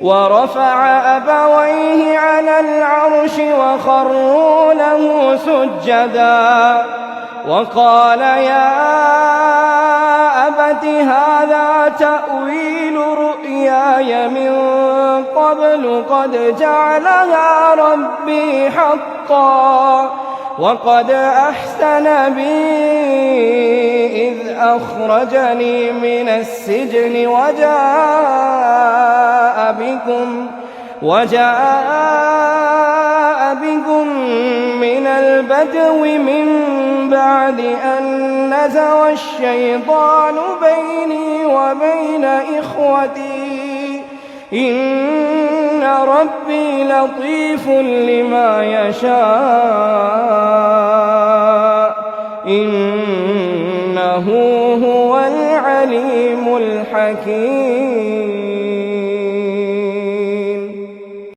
ورفع أبويه على العرش وخروا له سجدا وقال يا أبت هذا تأويل رؤياي من قبل قد جعلها ربي حقا وقد أحسن بي إذ أخرجني من السجن وجاء بكم من البدو من بعد أن نزغ الشيطان بيني وبين إخوتي إن ربي لطيف لما يشاء إنه هو العليم الحكيم.